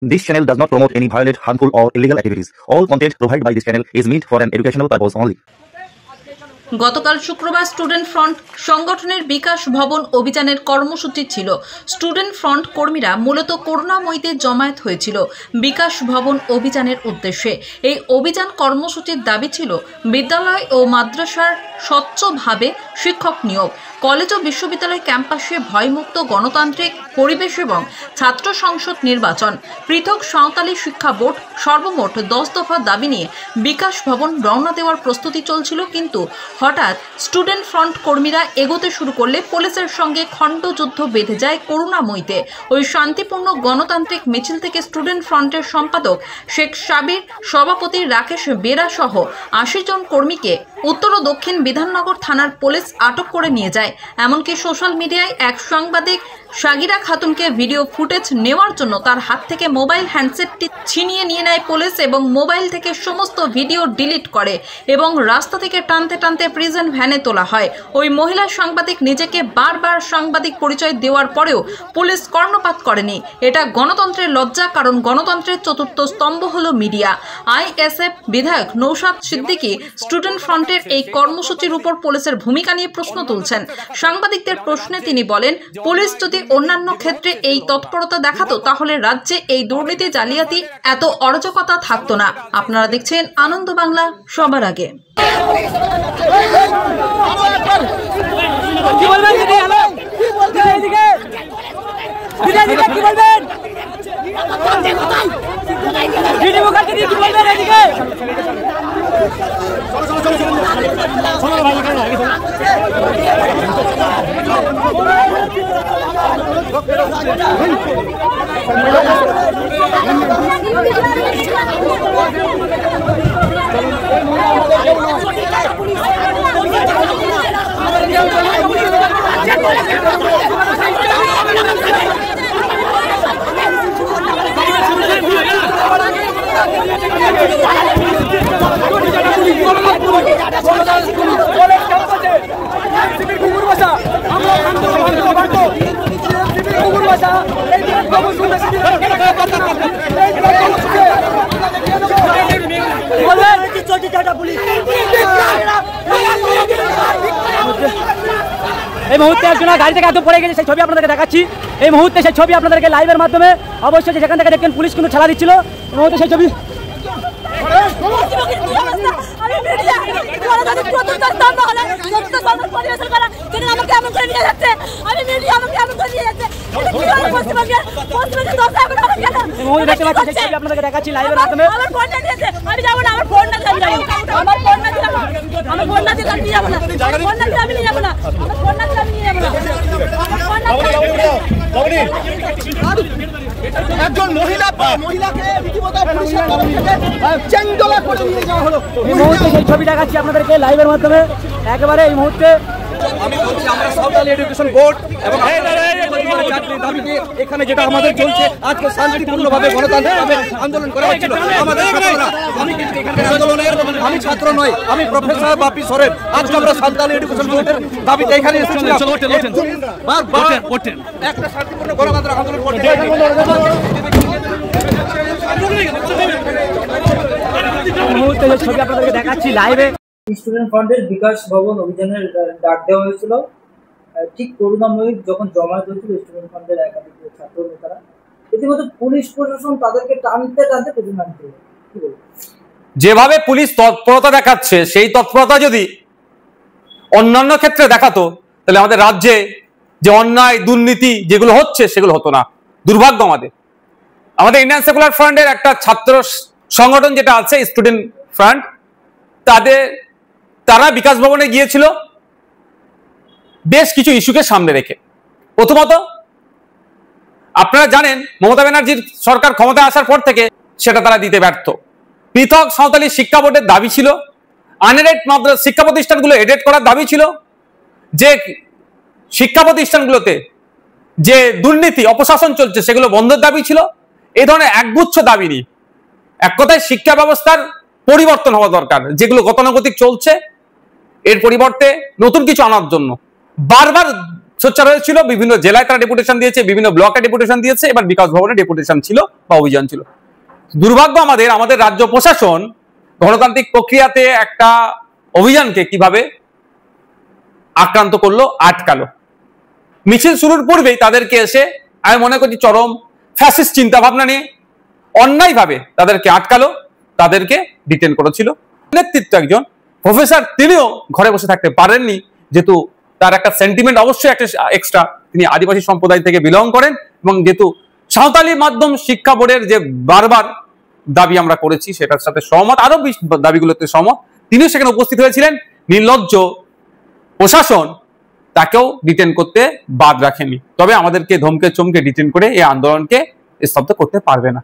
This channel does not promote any violent, harmful, or illegal activities. All content provided by this channel is meant for an educational purpose only. গতকাল শুক্রবার student front সংগঠনের বিকাশ ভবন অভিযানের কর্মসূচি ছিল। Student front কর্মীরা মূলত করুণাময়ীতে জমায়েত হয়েছিল বিকাশ ভবন অভিযানের উদ্দেশ্যে। এই অভিযান কর্মসূচির দাবি ছিল বিদ্যালয় ও মাদ্রাসার স্বচ্ছভাবে শিক্ষক নিয়োগ, কলেজ ও বিশ্ববিদ্যালয় ক্যাম্পাসে ভয়মুক্ত গণতান্ত্রিক পরিবেশ এবং ছাত্র সংসদ নির্বাচন, পৃথক সাঁওতালি শিক্ষা বোর্ড, সর্বমোট 10 দফা দাবি নিয়ে বিকাশ ভবন রওনা দেওয়ার প্রস্তুতি চলছিল। কিন্তু হঠাৎ স্টুডেন্ট ফ্রন্ট কর্মীরা এগোতে শুরু করলে পুলিশের সঙ্গে খণ্ডযুদ্ধ বেঁধে যায় করুণাময়ীতে। ওই শান্তিপূর্ণ গণতান্ত্রিক মিছিল থেকে স্টুডেন্ট ফ্রন্টের সম্পাদক শেখ সাবির, সভাপতি রাকেশ বেরা সহ 80 জন কর্মীকে উত্তর ও দক্ষিণ বিধাননগর থানার পুলিশ আটক করে নিয়ে যায়। এমনকি সোশ্যাল মিডিয়ায় এক সাংবাদিক সাগিরা খাতুনকে ভিডিও ফুটেজ নেওয়ার জন্য তার হাত থেকে মোবাইল হ্যান্ডসেটটি ছিনিয়ে নিয়ে নেয় পুলিশ এবং মোবাইল থেকে সমস্ত ভিডিও ডিলিট করে এবং রাস্তা থেকে টানতে টানতে প্রিজন ভ্যানে তোলা হয়। ওই মহিলা সাংবাদিক নিজেকে বারবার সাংবাদিক পরিচয় দেওয়ার পরেও পুলিশ কর্ণপাত করেনি। এটা গণতন্ত্রের লজ্জা, কারণ গণতন্ত্রের চতুর্থ স্তম্ভ হলো মিডিয়া। আইএসএফ বিধায়ক নৌশাদ সিদ্দিকী স্টুডেন্ট ফ্রন্টের এই কর্মসূচির উপর পুলিশের ভূমিকা নিয়ে প্রশ্ন তুলছেন। সাংবাদিকদের প্রশ্নে তিনি বলেন, পুলিশ যদি অন্যান্য ক্ষেত্রে এই তৎপরতা দেখাতো তাহলে রাজ্যে এই দুর্নীতি, জালিয়াতি, এত অরাজকতা থাকতো না। আপনারা দেখছেন আনন্দ বাংলা, সবার আগে। এই মুহূর্তে একজন গাড়ি থেকে একদম পড়ে গেছে, সেই ছবি আপনাদেরকে দেখাচ্ছি। এই মুহূর্তে সেই ছবি আপনাদেরকে লাইভের মাধ্যমে অবশ্যই যেখান থেকে দেখবেন পুলিশ কিন্তু ছেলা দিচ্ছিল। এই মুহূর্তে সেই ছবি আপনাদেরকে দেখাচ্ছি লাইভের মাধ্যমে। একজন মহিলাকে চেংদোলা করে নিয়ে যাওয়া হলো। এই মুহূর্তে সেই ছবি দেখাচ্ছি আপনাদেরকে লাইভের মাধ্যমে একেবারে এই মুহূর্তে। আমি বলছি আমরা সাঁওতালি এডুকেশন বোর্ড এবং দাবিতে এখানে যেটা আমাদের চলছে, আজকে শান্তিপূর্ণভাবে গণতান্ত্রিকভাবে আন্দোলন করা হচ্ছিল আমাদের ছাত্ররা। আমি কিন্তু এখানে আন্দোলনের আমি ছাত্র নয়, আমি প্রফেসর বাপি সরেন। আজকে আমরা সাঁওতালি এডুকেশন বোর্ডের দাবিতে এখানে এসেছিলাম একটা শান্তিপূর্ণ গণতান্ত্রিক আন্দোলন করতে। মুহূর্তে যে ছবি আপনাদেরকে দেখাচ্ছি লাইভে। স্টুডেন্ট ফ্রন্টের বিকাশ ভবন অভিযানের ডাক দেওয়া হয়েছিল ঠিক করুণাময়ী যখন জমায়েত হয়েছিল স্টুডেন্ট ফ্রন্টের একাধিক ছাত্র নেতারা। ইতিমধ্যে পুলিশ প্রশাসন তাদেরকে টানতে টানতে পেছনে আনতে হবে। কি বলবো, যেভাবে পুলিশ তৎপরতা দেখাচ্ছে সেই তৎপরতা যদি অন্যান্য ক্ষেত্রে দেখাতো তাহলে আমাদের রাজ্যে যে অন্যায় দুর্নীতি যেগুলো হচ্ছে সেগুলো হতো না। দুর্ভাগ্য আমাদের ইন্ডিয়ান সেকুলার ফ্রন্টের একটা ছাত্র সংগঠন যেটা আছে স্টুডেন্ট ফ্রন্ট, তারা বিকাশ ভবনে গিয়েছিল বেশ কিছু ইস্যুকে সামনে রেখে। প্রথমত আপনারা জানেন মমতা ব্যানার্জির সরকার ক্ষমতায় আসার পর থেকে সেটা তারা দিতে ব্যর্থ। পৃথক সাঁওতালি শিক্ষা বোর্ডের দাবি ছিল, আনএডেড শিক্ষা প্রতিষ্ঠানগুলো এডেড করার দাবি ছিল, যে শিক্ষা প্রতিষ্ঠানগুলোতে যে দুর্নীতি অপশাসন চলছে সেগুলো বন্ধের দাবি ছিল। এই ধরনের একগুচ্ছ দাবি নিয়ে এক কথায় শিক্ষা ব্যবস্থার পরিবর্তন হওয়া দরকার, যেগুলো গতানুগতিক চলছে এর পরিবর্তে নতুন কিছু আনার জন্য বারবার সোচ্চার হয়েছিল, বিভিন্ন জেলায় তারা ডেপুটেশন দিয়েছে, বিভিন্ন ব্লকে ডেপুটেশন দিয়েছে, এবার বিকাশ ভবনে ডেপুটেশন ছিল বা অভিযান ছিল। দুর্ভাগ্য আমাদের রাজ্য প্রশাসন গণতান্ত্রিক প্রক্রিয়াতে একটা অভিযানকে কিভাবে আক্রান্ত করলো, আটকালো। মিছিল শুরুর পূর্বেই তাদেরকে এসে আমি মনে করছি চরম ফ্যাসিস্ট চিন্তা ভাবনা নিয়ে অন্যায়ভাবে তাদেরকে আটকালো, তাদেরকে ডিটেন করেছিল। নেতৃত্ব একজন প্রফেসর, তিনিও ঘরে বসে থাকতে পারেননি, যেহেতু তার একটা সেন্টিমেন্ট অবশ্যই একটা এক্সট্রা, তিনি আদিবাসী সম্প্রদায় থেকে বিলং করেন, এবং যেহেতু সাঁওতালি মাধ্যম শিক্ষা বোর্ডের যে বারবার দাবি আমরা করেছি সেটার সাথে সহমত, আরো দাবিগুলোতে সহমত, তিনিও সেখানে উপস্থিত হয়েছিলেন। নির্লজ্জ প্রশাসন তাকেও ডিটেন করতে বাদ রাখেনি। তবে আমাদেরকে ধমকে চমকে ডিটেন করে এই আন্দোলনকে স্তব্ধ করতে পারবে না।